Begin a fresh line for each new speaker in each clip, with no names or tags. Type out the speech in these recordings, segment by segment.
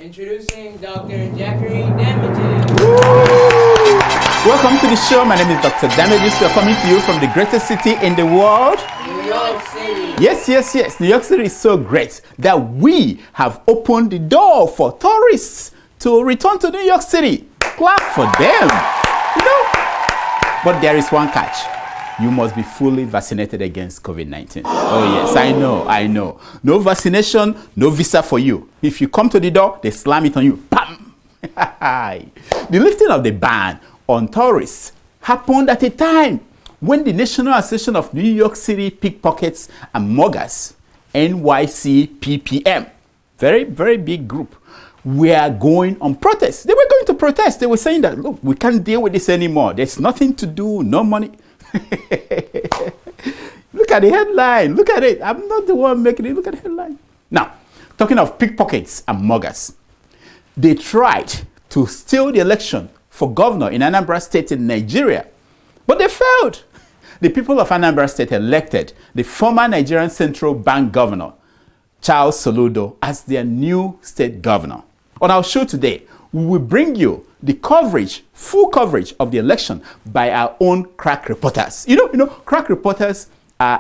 Introducing Dr. Jackery Damages.
Welcome to the show. My name is Dr. Damages. We are coming to you from the greatest city in the world.
New York City.
Yes. New York City is so great that we have opened the door for tourists to return to New York City. Clap for them. You know? But there is one catch. You must be fully vaccinated against COVID-19. Oh yes, I know. No vaccination, no visa for you. If you come to the door, they slam it on you. Bam! The lifting of the ban on tourists happened at a time when the National Association of New York City Pickpockets and Muggers, NYCPPM, very, very big group, were going on protest. They were going to protest. They were saying that, look, we can't deal with this anymore. There's nothing to do, no money. Look at the headline. Look at it. I'm not the one making it. Look at the headline. Now, talking of pickpockets and muggers, they tried to steal the election for governor in Anambra State in Nigeria, but they failed. The people of Anambra State elected the former Nigerian Central Bank governor, Charles Soludo, as their new state governor. On our show today, we will bring you the coverage, full coverage of the election by our own crack reporters. You know, crack reporters,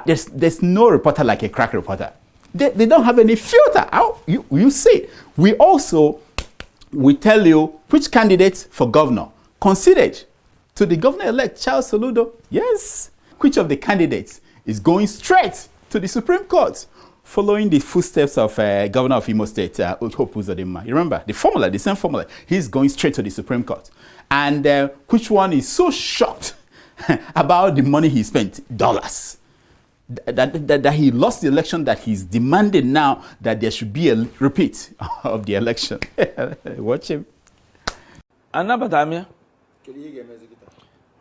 there's no reporter like a crack reporter. They don't have any filter. You see. We tell you which candidates for governor considered to the governor-elect Charles Soludo. Yes. Which of the candidates is going straight to the Supreme Court, following the footsteps of Governor of Imo State, Hope Uzodinma. You remember the formula, the same formula. He's going straight to the Supreme Court. And which one is so shocked about the money he spent, dollars, that he lost the election, that he's demanding now that there should be a repeat of the election. Watch him.
Anabatamia.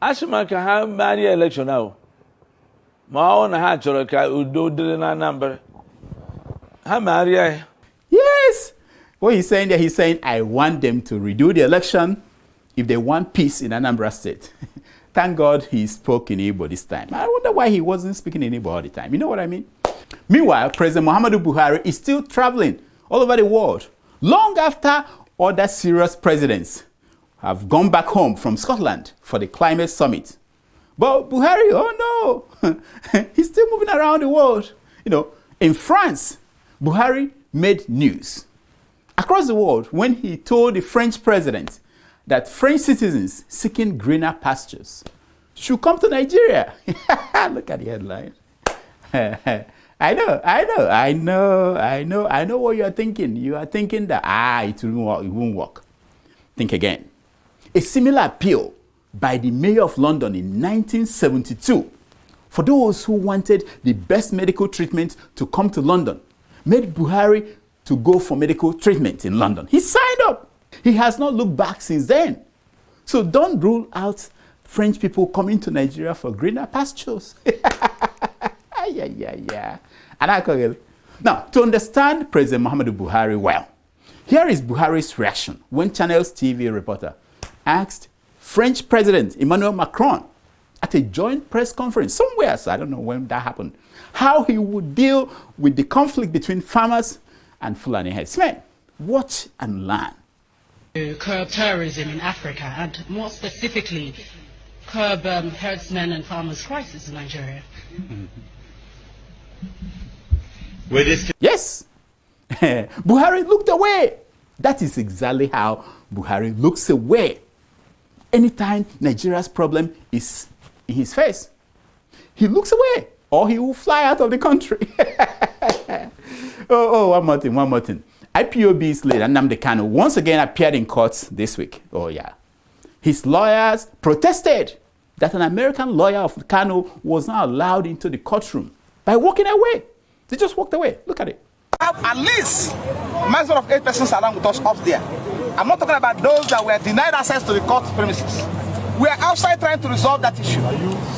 Ashimaka ha many election now. Ma on ha choro ka udo dire na Anambra.
Yes. What he's saying there, he's saying, I want them to redo the election if they want peace in Anambra State. Thank God he spoke in Igbo this time. I wonder why he wasn't speaking in Igbo all the time. You know what I mean? Meanwhile, President Muhammadu Buhari is still traveling all over the world, long after other serious presidents have gone back home from Scotland for the climate summit. But Buhari, oh no, he's still moving around the world. You know, in France, Buhari made news across the world when he told the French president that French citizens seeking greener pastures should come to Nigeria. Look at the headline. I know what you are thinking. You are thinking that, it won't work. Think again. A similar appeal by the mayor of London in 1972 for those who wanted the best medical treatment to come to London made Buhari to go for medical treatment in London. He signed up. He has not looked back since then. So don't rule out French people coming to Nigeria for greener pastures. Now, to understand President Muhammadu Buhari well, here is Buhari's reaction when Channel's TV reporter asked French President Emmanuel Macron at a joint press conference somewhere, so I don't know when that happened, how he would deal with the conflict between farmers and Fulani headsmen. Watch and learn.
To curb terrorism in Africa, and more specifically, curb herdsmen and farmers' crisis in Nigeria.
Yes, Buhari looked away. That is exactly how Buhari looks away anytime Nigeria's problem is in his face. He looks away, or he will fly out of the country. One more thing. IPOB's leader, Nnamdi Kanu, once again appeared in court this week. Oh, yeah. His lawyers protested that an American lawyer of Kanu was not allowed into the courtroom by walking away. They just walked away. Look at it.
At least maximum of 8 persons along with us up there. I'm not talking about those that were denied access to the court premises. We are outside trying to resolve that issue.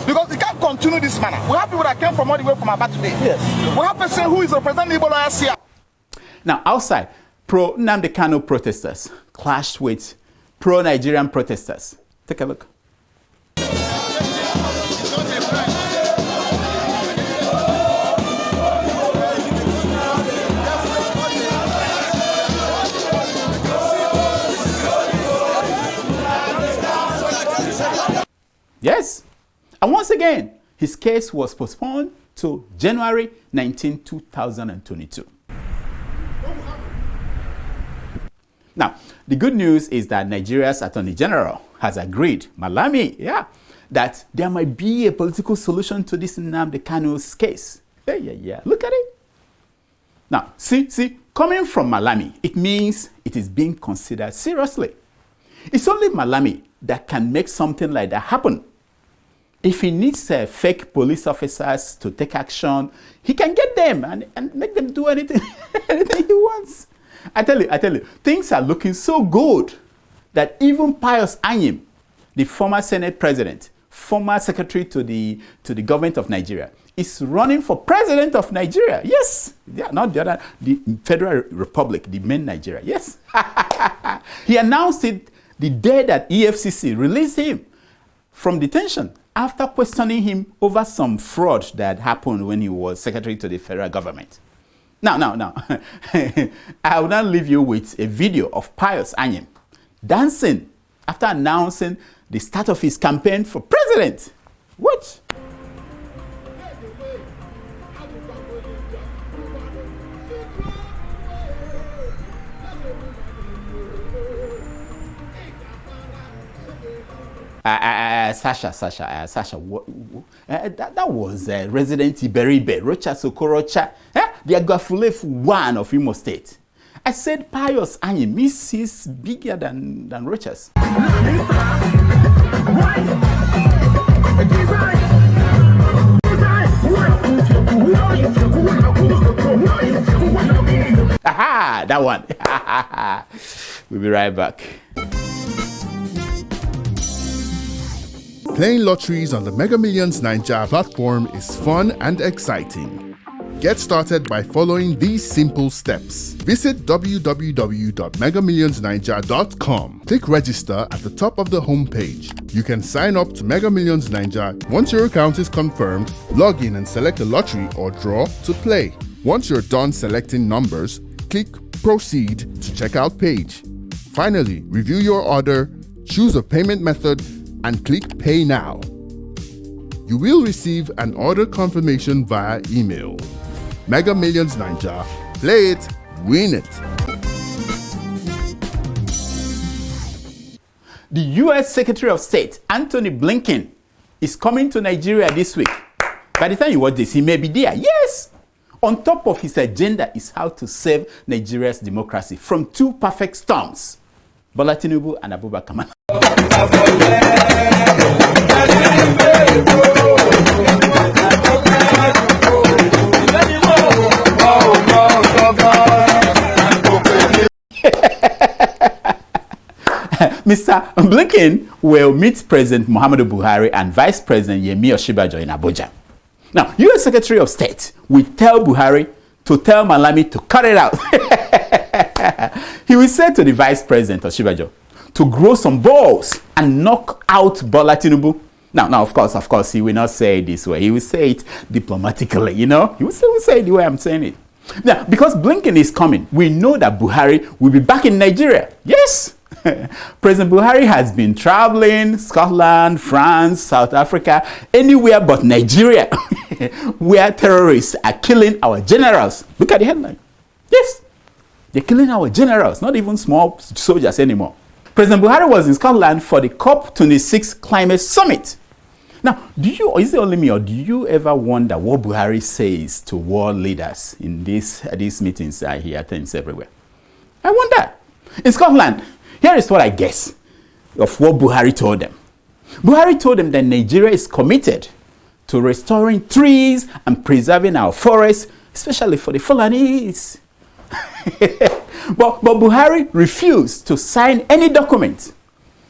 Because we can't continue this manner. We have people that came from all the way from Aba today. Yes. We have a person who is representing Igbo lawyers here.
Now, outside, pro-Nnamdi Kanu protesters clashed with pro-Nigerian protesters. Take a look. Yes. And once again, his case was postponed to January 19, 2022. Now, the good news is that Nigeria's Attorney General has agreed, Malami, that there might be a political solution to this Nnamdi Kanu's case. Look at it. Now, see, coming from Malami, it means it is being considered seriously. It's only Malami that can make something like that happen. If he needs fake police officers to take action, he can get them and make them do anything, anything he wants. I tell you, things are looking so good that even Pius Anyim, the former Senate president, former secretary to the government of Nigeria, is running for president of Nigeria. Yes, not the other, the Federal Republic, the main Nigeria. Yes, he announced it the day that EFCC released him from detention after questioning him over some fraud that happened when he was secretary to the federal government. Now, I will now leave you with a video of Pius Anyim dancing after announcing the start of his campaign for president. What? Sasha, that was Resident Iberibe, Rocha Sokorocha, the Agafulef one of Imo State. I said Pius Anyim is bigger than Rochas. Aha, that one. We'll be right back.
Playing lotteries on the Mega Millions Naija platform is fun and exciting. Get started by following these simple steps. Visit www.megamillionsnaija.com. Click register at the top of the homepage. You can sign up to Mega Millions Naija. Once your account is confirmed, log in and select a lottery or draw to play. Once you're done selecting numbers, click proceed to checkout page. Finally, review your order, choose a payment method, and click Pay Now. You will receive an order confirmation via email. Mega Millions Naija. Play it, win it.
The U.S. Secretary of State, Anthony Blinken, is coming to Nigeria this week. By the time you watch this, he may be there. Yes! On top of his agenda is how to save Nigeria's democracy from two perfect storms, Bola Tinubu and Abubakar Malami. Mr. Blinken will meet President Muhammadu Buhari and Vice President Yemi Osinbajo in Abuja. Now, U.S. Secretary of State will tell Buhari to tell Malami to cut it out. He will say to the Vice President Osinbajo to grow some balls and knock out Bola Tinubu. Now, of course, he will not say it this way. He will say it diplomatically, you know. He will say it the way I'm saying it. Now, because Blinken is coming, we know that Buhari will be back in Nigeria. Yes! President Buhari has been traveling Scotland, France, South Africa, anywhere but Nigeria, where terrorists are killing our generals. Look at the headline. Yes, they're killing our generals, not even small soldiers anymore. President Buhari was in Scotland for the COP26 climate summit. Now, is it only me, or do you ever wonder what Buhari says to world leaders in these meetings he attends everywhere? I wonder. In Scotland, here is what I guess of what Buhari told them. Buhari told them that Nigeria is committed to restoring trees and preserving our forests, especially for the Fulanis. But Buhari refused to sign any document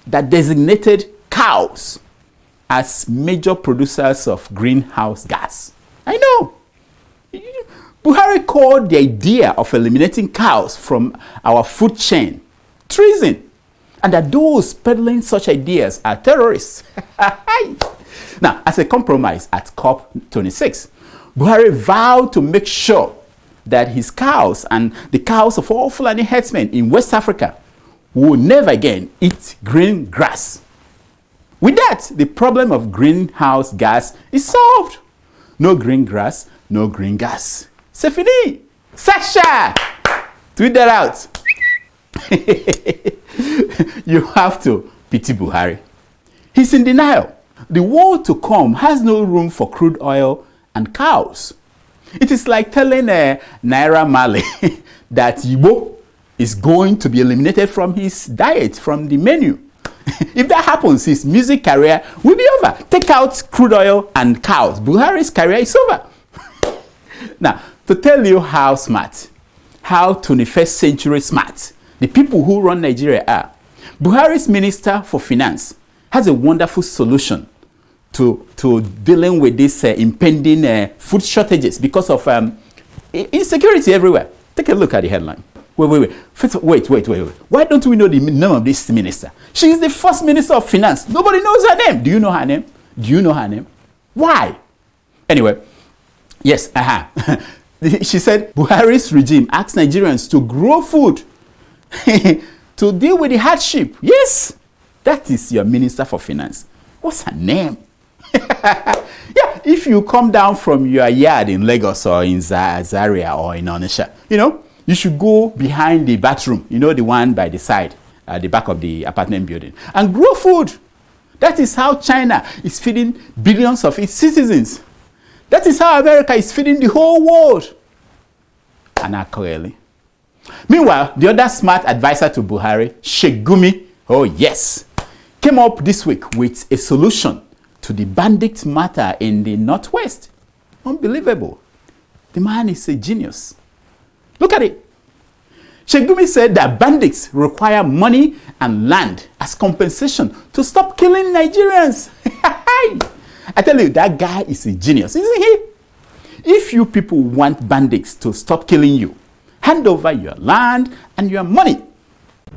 that designated cows as major producers of greenhouse gas. I know. Buhari called the idea of eliminating cows from our food chain treason, and that those peddling such ideas are terrorists. Now, as a compromise at COP26, Buhari vowed to make sure that his cows and the cows of all Fulani herdsmen in West Africa will never again eat green grass. With that, the problem of greenhouse gas is solved. No green grass, no green gas. C'est fini. Sasha! Tweet that out. You have to pity Buhari. He's in denial. The world to come has no room for crude oil and cows. It is like telling Naira Marley that Igbo is going to be eliminated from his diet, from the menu. If that happens, his music career will be over. Take out crude oil and cows. Buhari's career is over. Now, to tell you how smart, how 21st century smart the people who run Nigeria are, Buhari's Minister for Finance has a wonderful solution to dealing with this impending food shortages because of insecurity everywhere. Take a look at the headline. Wait. Why don't we know the name of this minister? She is the first minister of finance. Nobody knows her name. Do you know her name? Do you know her name? Why? Anyway, yes, she said Buhari's regime asks Nigerians to grow food to deal with the hardship. Yes, that is your minister for finance. What's her name? Yeah, if you come down from your yard in Lagos or in Zaria or in Onitsha, you should go behind the bathroom, the one by the side, at the back of the apartment building, and grow food. That is how China is feeding billions of its citizens. That is how America is feeding the whole world. Clearly. Meanwhile, the other smart advisor to Buhari, Sheikh Gumi, oh yes, came up this week with a solution to the bandit matter in the Northwest. Unbelievable. The man is a genius. Look at it. Sheikh Gumi said that bandits require money and land as compensation to stop killing Nigerians. I tell you, that guy is a genius, isn't he? If you people want bandits to stop killing you, hand over your land and your money.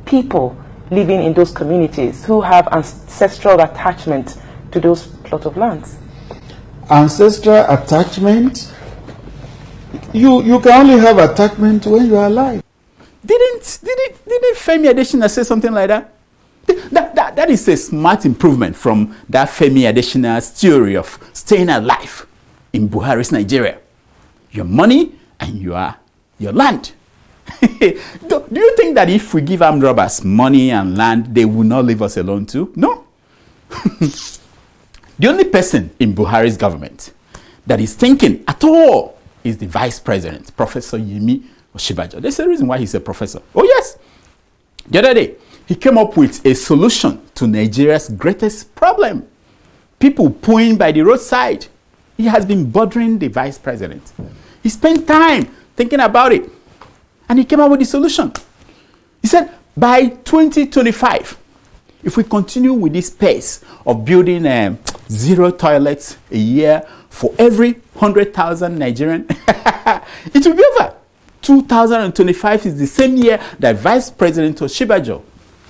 People living in those communities who have ancestral attachment to those plot of lands.
Ancestral attachment? You can only have attachment when you are alive.
Didn't Femi Adesina say something like that? That is a smart improvement from that Femi Adesina's theory of staying alive in Buhari's Nigeria. Your money and your land. Do you think that if we give armed robbers money and land, they will not leave us alone too? No. The only person in Buhari's government that is thinking at all is the vice president, Professor Yemi Osinbajo. There's a reason why he's a professor. Oh yes. The other day, he came up with a solution to Nigeria's greatest problem. People pooing by the roadside. He has been bothering the vice president. He spent time thinking about it. And he came up with a solution. He said, by 2025, if we continue with this pace of building 0 toilets a year for every 100,000 Nigerian, it will be over. 2025 is the same year that Vice President Osinbajo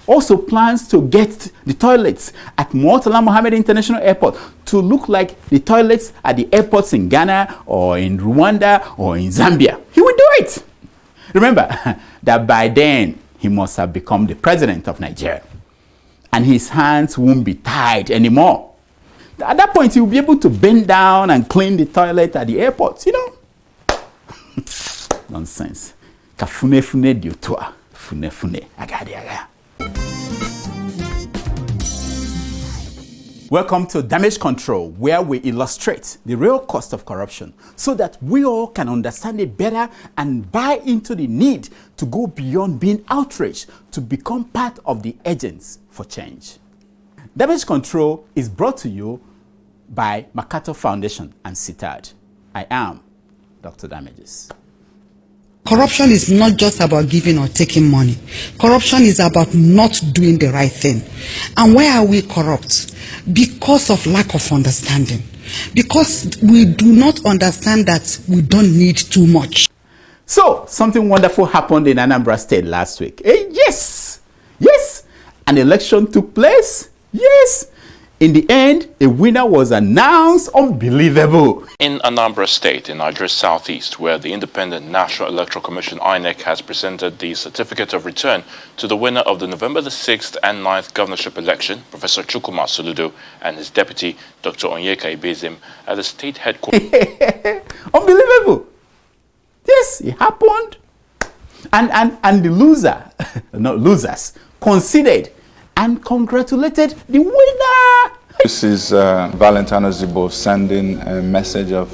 also plans to get the toilets at Murtala Mohammed International Airport to look like the toilets at the airports in Ghana or in Rwanda or in Zambia. He will do it. Remember that by then he must have become the president of Nigeria and his hands won't be tied anymore. At that point, he will be able to bend down and clean the toilet at the airports, Nonsense. Kafune diotwa. Fune. Agadi. Welcome to Damage Control, where we illustrate the real cost of corruption so that we all can understand it better and buy into the need to go beyond being outraged to become part of the agents for change. Damage Control is brought to you by Makato Foundation and CITAD. I am Dr. Damages.
Corruption is not just about giving or taking money. Corruption is about not doing the right thing. And why are we corrupt? Because of lack of understanding. Because we do not understand that we don't need too much.
So, something wonderful happened in Anambra State last week. Yes! An election took place. Yes! In the end, a winner was announced. Unbelievable.
In Anambra State, in Nigeria's southeast, where the Independent National Electoral Commission INEC has presented the certificate of return to the winner of the November the 6th and 9th governorship election, Professor Charles Soludo, and his deputy, Dr. Onyeka Ibezim, at the state headquarters.
Unbelievable. Yes, it happened. And the loser, not losers, conceded and congratulated the winner.
This is Valentino Zibo sending a message of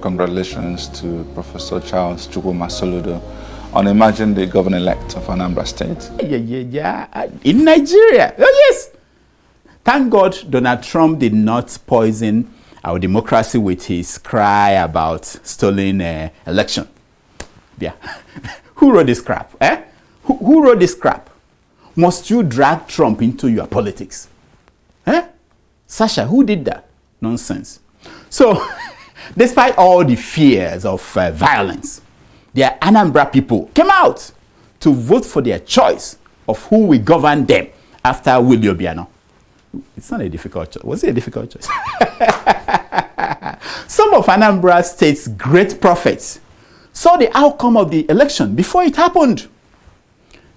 congratulations to Professor Charles Soludo on emerging the governor-elect of Anambra State.
Yeah. In Nigeria. Oh, yes. Thank God Donald Trump did not poison our democracy with his cry about stolen election. Yeah. Who wrote this crap? Who wrote this crap? Must you drag Trump into your politics? Sasha, who did that? Nonsense. So, despite all the fears of violence, the Anambra people came out to vote for their choice of who will govern them after Willie Obiano. It's not a difficult choice. Was it a difficult choice? Some of Anambra State's great prophets saw the outcome of the election before it happened.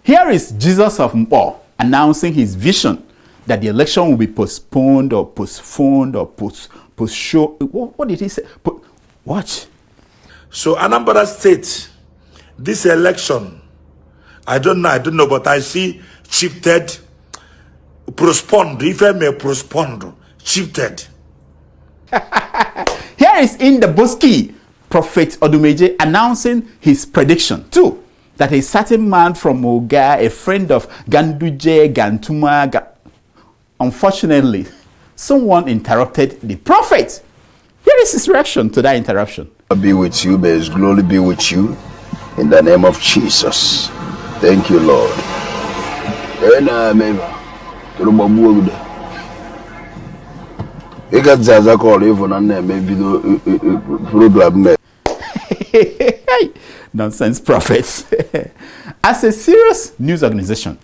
Here is Jesus of Mpo announcing his vision that the election will be postponed or postponed or what did he say? Watch.
So Anambra State, this election, I don't know, but I see shifted, postponed, if I may postponed, shifted.
Here is in the Boski, Prophet Odumeje announcing his prediction too, that a certain man from Oga, a friend of Ganduje, Gantuma, unfortunately, someone interrupted the prophet. Here is his reaction to that interruption.
Be with you, may his glory be with you, in the name of Jesus. Thank you, Lord.
Nonsense prophets. As a serious news organization,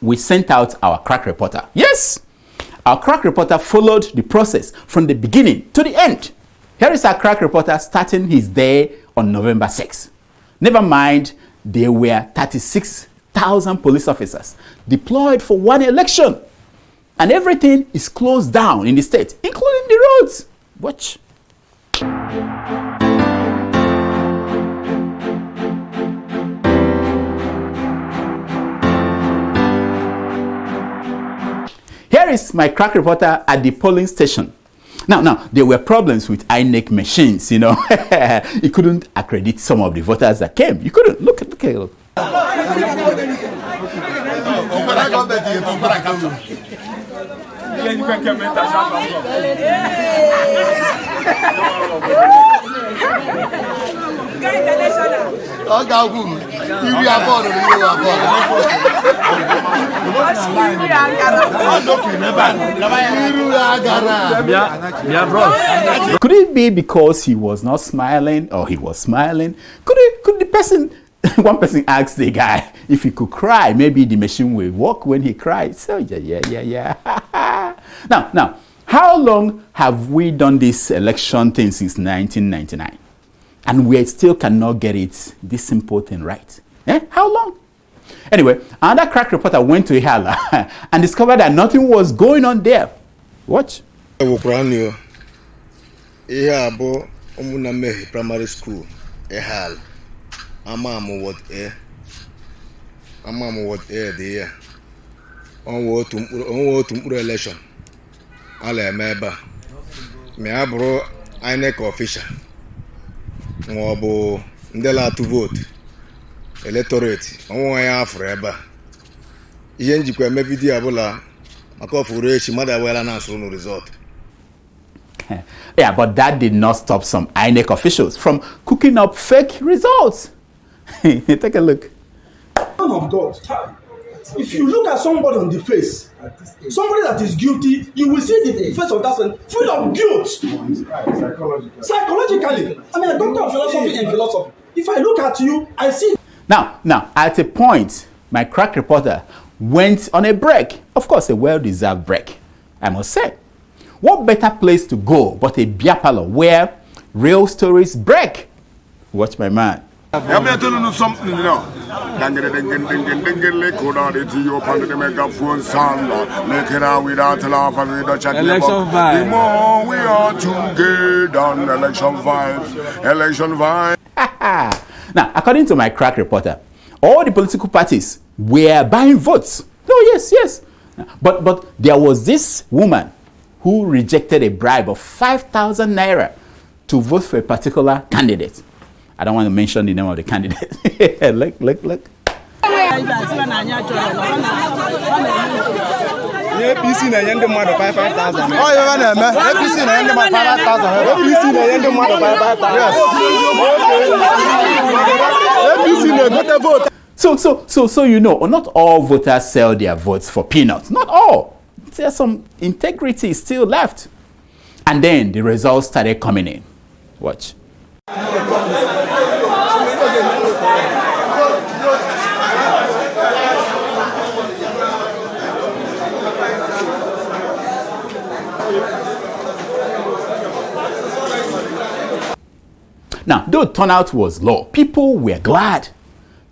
we sent out our crack reporter. Yes, our crack reporter followed the process from the beginning to the end. Here is our crack reporter starting his day on November 6th. Never mind, there were 36,000 police officers deployed for one election. And everything is closed down in the state, including the roads. Watch. Here is my crack reporter at the polling station. Now, there were problems with INEC machines, you know. You couldn't accredit some of the voters that came. You couldn't. Look. Could it be because he was not smiling or he was smiling? Could the person, one person asked the guy if he could cry, maybe the machine will work when he cries. So yeah. Now, how long have we done this election thing since 1999? And we still cannot get it, this simple thing right. How long? Anyway, another crack reporter went to Ihala and discovered that nothing was going on there. Watch.
Primary school, Ihala. Amamu what there. On to election. Ale meba. Me abro INEC official. Mobo ndela to vote. Electorate. On ya forever. Yenji kwa me video abola. Makofure shi mother well announce no result.
Yeah, but that did not stop some INEC officials from cooking up fake results. Take a look.
Son of God. If you look at somebody on the face, somebody that is guilty, you will see the face of that person full of guilt. Psychologically. I mean, a doctor of philosophy and philosophy. If I look at you, I see.
Now, at a point, my crack reporter went on a break. Of course, a well-deserved break. I must say. What better place to go but a beer parlor where real stories break? Watch my man.
I'm going to tell you something, you know.
Election
vibes. The more we are together, election vibes. Election vibes.
Now, according to my crack reporter, all the political parties were buying votes. Oh, yes, yes. But there was this woman who rejected a bribe of 5,000 naira to vote for a particular candidate. I don't want to mention the name of the candidate. Look.
APC na yende mmadụ 5,000. Oh, you na eme. APC na yende mmadụ 5,000. APC na yende mmadụ 5,000. Yes. APC na go vote.
So you know, not all voters sell their votes for peanuts. Not all. There's some integrity still left. And then the results started coming in. Watch. Now, though turnout was low, people were glad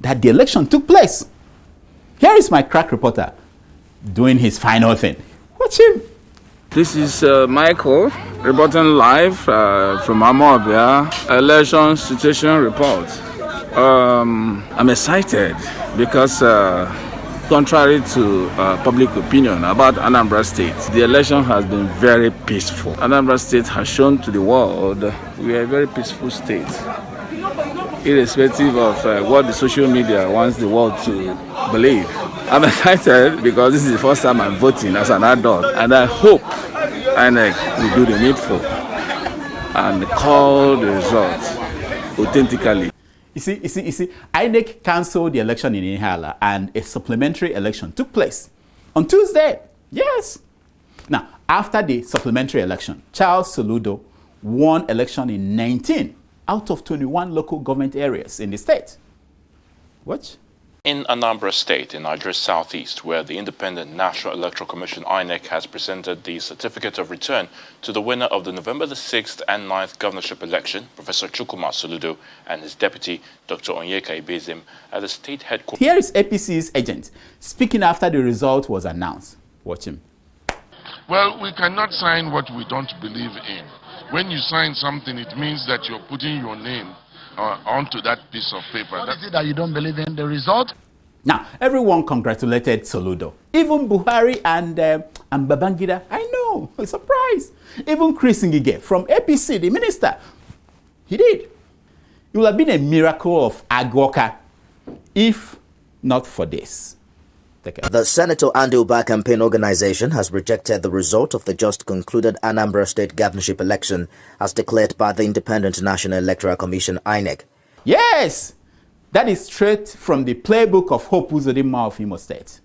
that the election took place. Here is my crack reporter doing his final thing. Watch him.
This is Michael reporting live from Amobia election situation report. I'm excited because contrary to public opinion about Anambra State, the election has been very peaceful. Anambra State has shown to the world we are a very peaceful state, irrespective of what the social media wants the world to believe. I'm excited because this is the first time I'm voting as an adult, and I hope INEC will do the needful and call the results authentically.
You see, INEC cancelled the election in Ihala and a supplementary election took place on Tuesday. Yes. Now, after the supplementary election, Charles Soludo won election in 19 out of 21 local government areas in the state. Watch.
In Anambra State, in Nigeria's southeast, where the Independent National Electoral Commission INEC has presented the certificate of return to the winner of the November the 6th and 9th governorship election, Professor Soludo, and his deputy, Dr. Onyeka Ibezim, at the state headquarters.
Here is APC's agent speaking after the result was announced. Watch him.
Well, we cannot sign what we don't believe in. When you sign something, it means that you're putting your name onto that piece of paper.
What is it that you don't believe in? The result?
Now, everyone congratulated Soludo. Even Buhari and Babangida. I know, a surprise. Even Chris Ngige from APC, the minister, he did. It would have been a miracle of Agwoka if not for this.
The Senator Andy Uba campaign organization has rejected the result of the just concluded Anambra State governorship election as declared by the Independent National Electoral Commission, INEC.
Yes, that is straight from the playbook of Hope Uzodinma of Imo State.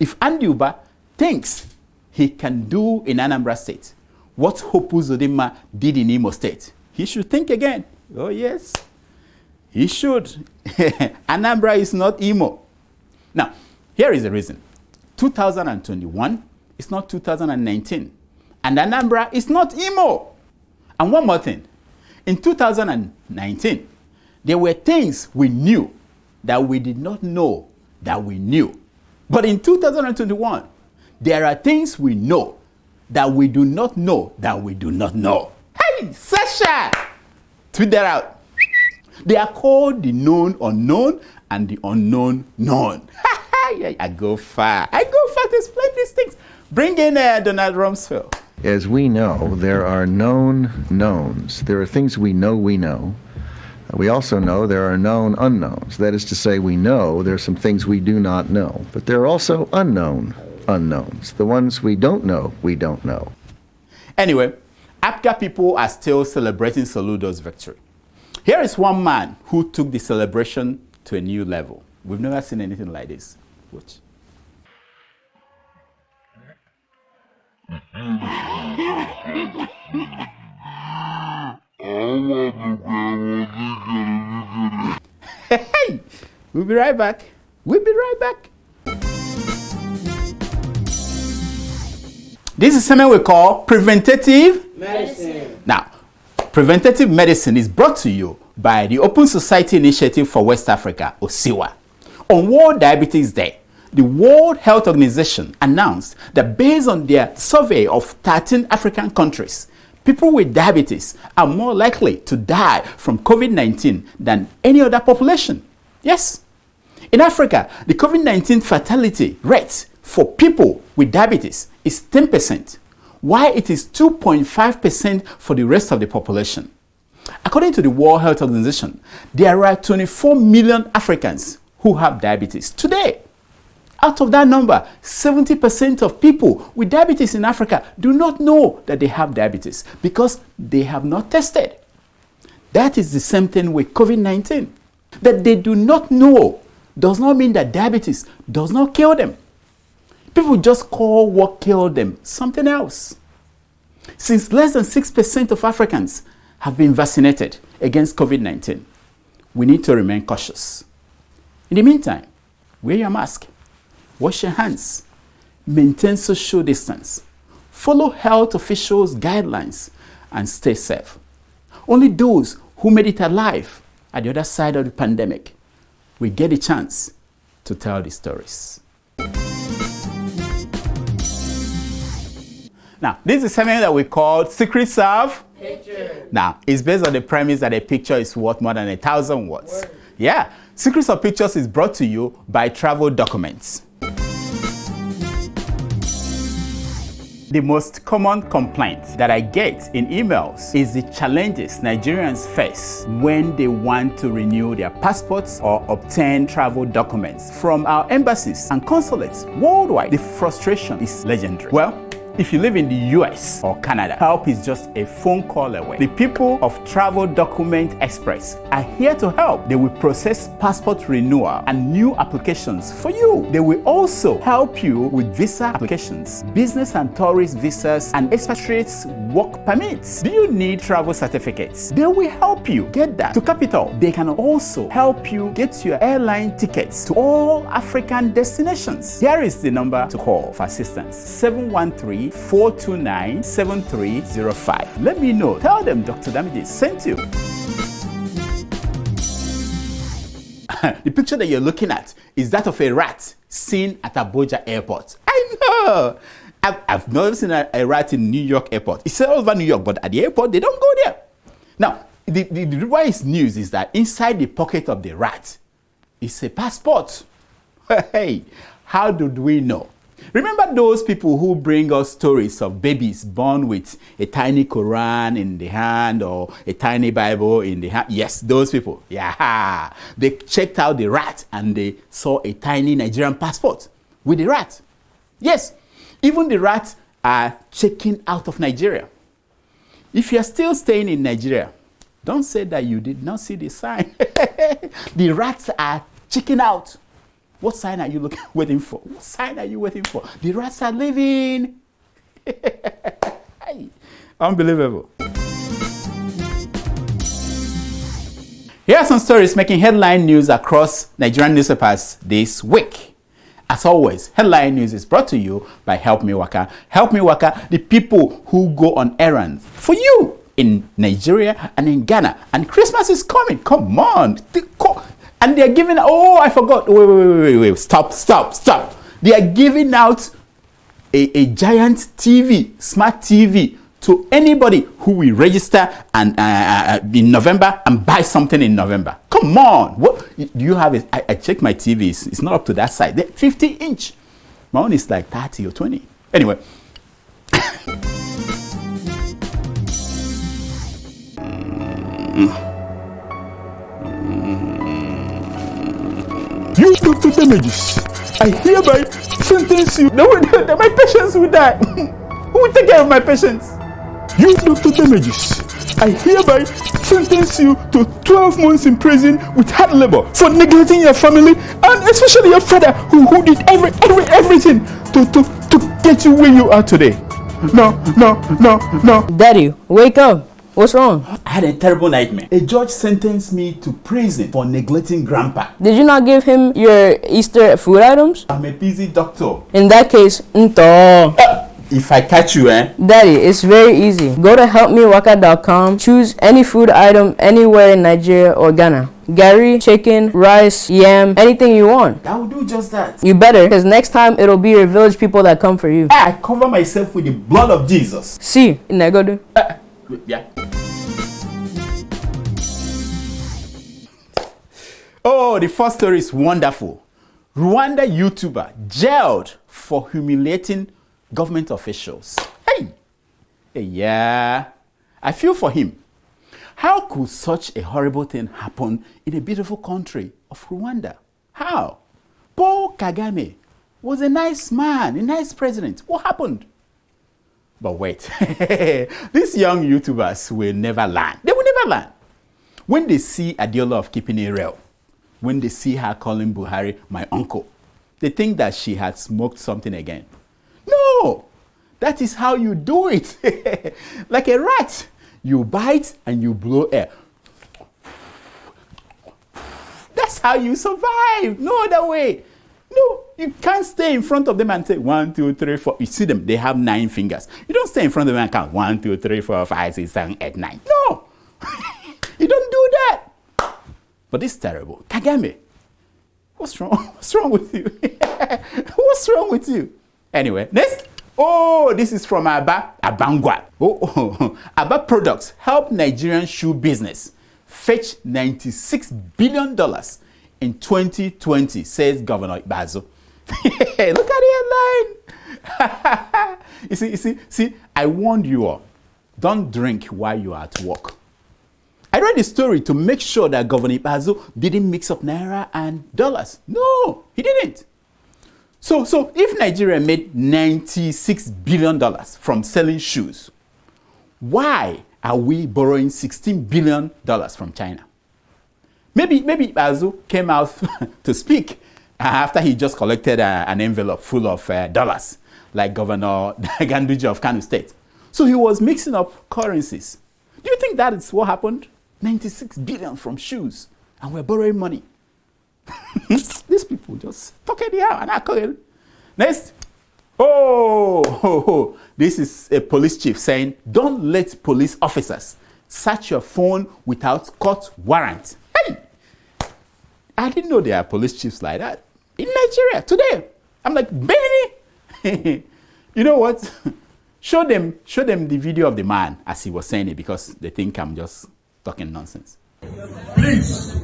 If Andy Uba thinks he can do in Anambra State what Hope Uzodinma did in Imo State, he should think again. Oh yes, he should. Anambra is not Imo. Now, here is the reason. 2021 is not 2019. And Anambra is not Imo. And one more thing. In 2019, there were things we knew that we did not know that we knew. But in 2021, there are things we know that we do not know that we do not know. Hey, Sasha! Tweet that out. They are called the known unknown and the unknown known. I go far to explain these things. Bring in Donald Rumsfeld.
As we know, there are known knowns. There are things we know we know. We also know there are known unknowns. That is to say, we know there are some things we do not know. But there are also unknown unknowns. The ones we don't know, we don't know.
Anyway, APGA people are still celebrating Soludo's victory. Here is one man who took the celebration to a new level. We've never seen anything like this. Watch. Hey, we'll be right back. This is something we call preventative medicine. Now, preventative medicine is brought to you by the Open Society Initiative for West Africa, OSIWA. On World Diabetes Day, the World Health Organization announced that based on their survey of 13 African countries, people with diabetes are more likely to die from COVID-19 than any other population. Yes. In Africa, the COVID-19 fatality rate for people with diabetes is 10%, while it is 2.5% for the rest of the population. According to the World Health Organization, there are 24 million Africans who have diabetes today. Out of that number, 70% of people with diabetes in Africa do not know that they have diabetes because they have not tested. That is the same thing with COVID-19. That they do not know does not mean that diabetes does not kill them. People just call what killed them something else. Since less than 6% of Africans have been vaccinated against COVID-19, we need to remain cautious. In the meantime, wear your mask, wash your hands, maintain social distance, follow health officials' guidelines, and stay safe. Only those who made it alive at the other side of the pandemic will get a chance to tell the stories. Now, this is something that we call secrets of picture. Now, it's based on the premise that a picture is worth more than 1,000 words. Word. Yeah. Secrets of Pictures is brought to you by Travel Documents. The most common complaint that I get in emails is the challenges Nigerians face when they want to renew their passports or obtain travel documents from our embassies and consulates worldwide. The frustration is legendary. Well, if you live in the US or Canada, help is just a phone call away. The people of Travel Document Express are here to help. They will process passport renewal and new applications for you. They will also help you with visa applications, business and tourist visas, and expatriates work permits. Do you need travel certificates? They will help you get that. To capital, they can also help you get your airline tickets to all African destinations. Here is the number to call for assistance: 713-429-7305. Let me know. Tell them Dr. Damiji sent you. The picture that you're looking at is that of a rat seen at Abuja Airport. I know. I've never seen a rat in New York Airport. It's all over New York, but at the airport, they don't go there. Now, the why it's news is that inside the pocket of the rat is a passport. Hey, how did we know? Remember those people who bring us stories of babies born with a tiny Quran in the hand or a tiny Bible in the hand? Yes, those people. Yeah. They checked out the rat and they saw a tiny Nigerian passport with the rat. Yes, even the rats are checking out of Nigeria. If you're still staying in Nigeria, don't say that you did not see the sign. The rats are checking out. What sign are you waiting for? What sign are you waiting for? The rats are leaving. Unbelievable. Here are some stories making headline news across Nigerian newspapers this week. As always, headline news is brought to you by Help Me Waka. Help Me Waka, the people who go on errands for you in Nigeria and in Ghana. And Christmas is coming. Come on. And they are giving, oh, I forgot. Wait. Stop. They are giving out a giant TV, smart TV, to anybody who will register and in November and buy something in November. Come on. What do you have? I checked my TV. It's not up to that side. 50-inch. My own is like 30 or 20. Anyway. You Dr. Damages, I hereby sentence you. No, my patients will die. Who will take care of my patients? You Dr. Damages, I hereby sentence you to 12 months in prison with hard labor for neglecting your family and especially your father who did everything to get you where you are today. No.
Daddy, wake up. What's wrong?
I had a terrible nightmare. A judge sentenced me to prison for neglecting Grandpa.
Did you not give him your Easter food items?
I'm a busy doctor.
In that case,
if I catch you,
Daddy, it's very easy. Go to helpmewaka.com, choose any food item anywhere in Nigeria or Ghana. Gari, chicken, rice, yam, anything you want.
I will do just that.
You better, because next time it'll be your village people that come for you.
I cover myself with the blood of Jesus.
See, Negodu.
Yeah. Oh, the first story is wonderful. Rwanda YouTuber jailed for humiliating government officials. Hey, yeah, I feel for him. How could such a horrible thing happen in a beautiful country of Rwanda? How? Paul Kagame was a nice man, a nice president. What happened? But wait, these young YouTubers will never learn. They will never learn. When they see Adiola of keeping it real, when they see her calling Buhari my uncle, they think that she had smoked something again. No, that is how you do it. Like a rat, you bite and you blow air. That's how you survive. No other way. No, you can't stay in front of them and say 1, 2, 3, 4. You see them, they have 9 fingers. You don't stay in front of them and count 1, 2, 3, 4, 5, 6, 7, 8, 9. No, you don't do that. But it's terrible. Kagame, what's wrong? What's wrong with you? What's wrong with you? Anyway, next. Oh, this is from Abangwa. Aba products help Nigerian shoe business fetch $96 billion in 2020, says Governor Bazo. Look at the headline. you see, I warned you all. Don't drink while you are at work. I read the story to make sure that Governor Bazo didn't mix up Naira and dollars. No, he didn't. So if Nigeria made $96 billion from selling shoes, why are we borrowing $16 billion from China? Maybe Bazo came out to speak after he just collected an envelope full of dollars, like Governor Ganduje of Kanu State. So he was mixing up currencies. Do you think that is what happened? 96 billion from shoes, and we're borrowing money. These people just talk it out and I call it. Next. This is a police chief saying, don't let police officers search your phone without court warrant. Hey, I didn't know there are police chiefs like that in Nigeria today. I'm like, baby. You know what? Show them the video of the man as he was saying it, because they think I'm just talking nonsense.
Please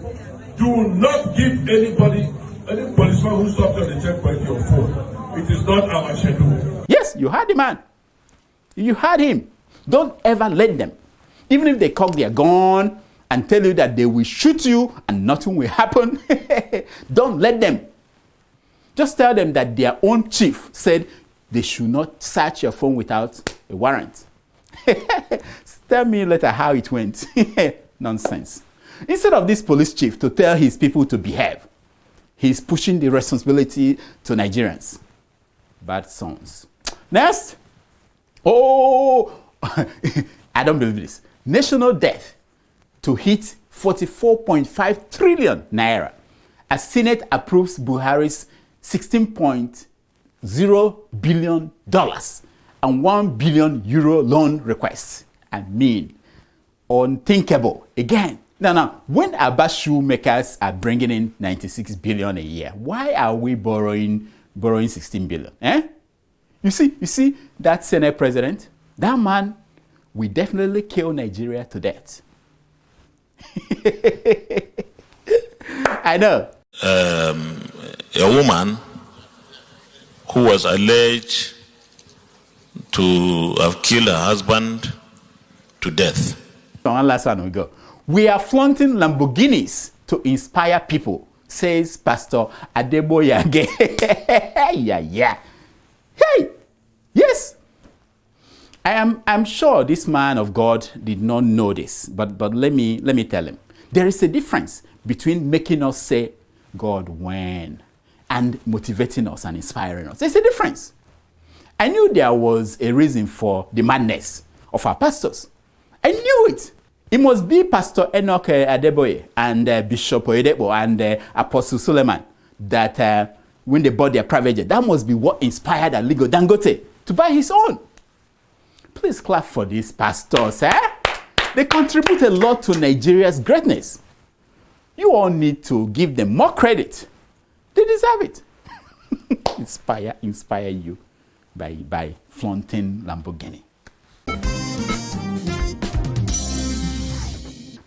do not give anybody, any policeman who stopped on the checkpoint, your phone. It is not our schedule.
Yes, you heard the man. You heard him. Don't ever let them, even if they cock their gun and tell you that they will shoot you and nothing will happen. Don't let them. Just tell them that their own chief said they should not search your phone without a warrant. Tell me later how it went. Nonsense. Instead of this police chief to tell his people to behave, he's pushing the responsibility to Nigerians. Bad sons. Next. I don't believe this. National debt to hit 44.5 trillion naira as Senate approves Buhari's $16.0 billion and €1 billion loan request. I mean, unthinkable. Again, now, when our shoemakers are bringing in 96 billion a year, why are we borrowing 16 billion? You see that Senate president, that man will definitely kill Nigeria to death. I know.
A woman who was alleged to have killed her husband to death.
One last one we go. We are flaunting Lamborghinis to inspire people, says Pastor Adeboyage. Yeah. Hey, yes. I'm sure this man of God did not know this, but let me tell him. There is a difference between making us say, God, when, and motivating us and inspiring us. There's a difference. I knew there was a reason for the madness of our pastors. I knew it. It must be Pastor Enoch Adeboye and Bishop Oyedepo and Apostle Suleiman that when they bought their private jet, that must be what inspired Aligo Dangote to buy his own. Please clap for these pastors, eh? They contribute a lot to Nigeria's greatness. You all need to give them more credit. They deserve it. Inspire you by flaunting Lamborghini.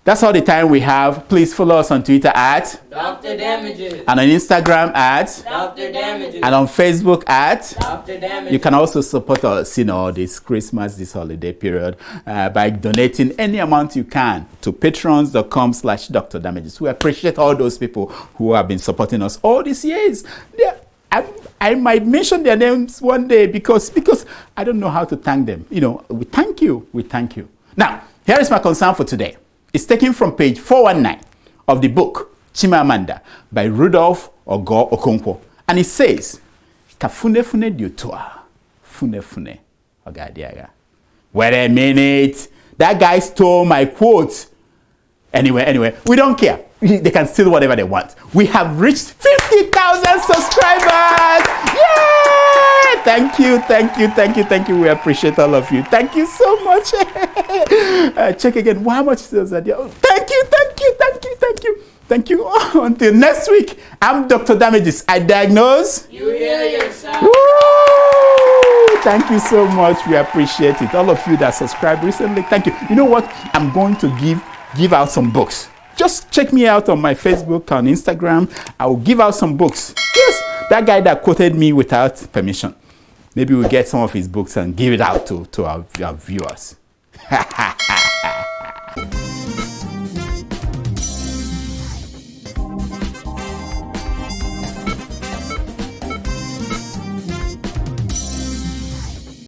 That's all the time we have. Please follow us on Twitter at
Dr. Damages.
And on Instagram at
Dr. Damages.
And on Facebook at
Dr. Damages.
You can also support us, this Christmas, this holiday period by donating any amount you can to patrons.com/Dr. Damages. We appreciate all those people who have been supporting us all these years. I might mention their names one day because I don't know how to thank them. We thank you. We thank you. Now, here is my concern for today. It's taken from page 419 of the book Chimamanda by Rudolph Ogo Okonkwo. And it says, Kafunefune diotoa, funefune ogadiaga. Wait a minute. That guy stole my quote. Anyway, we don't care. They can steal whatever they want. We have reached 50,000 subscribers. Yay! Thank you. We appreciate all of you. Thank you so much. Check again. How much sales are there? Oh, thank you. Until next week, I'm Dr. Damages. I diagnose.
You heal yourself.
Woo! Thank you so much. We appreciate it. All of you that subscribed recently, thank you. You know what? I'm going to give out some books. Just check me out on my Facebook, on Instagram. I will give out some books. Yes, that guy that quoted me without permission. Maybe we'll get some of his books and give it out to our viewers.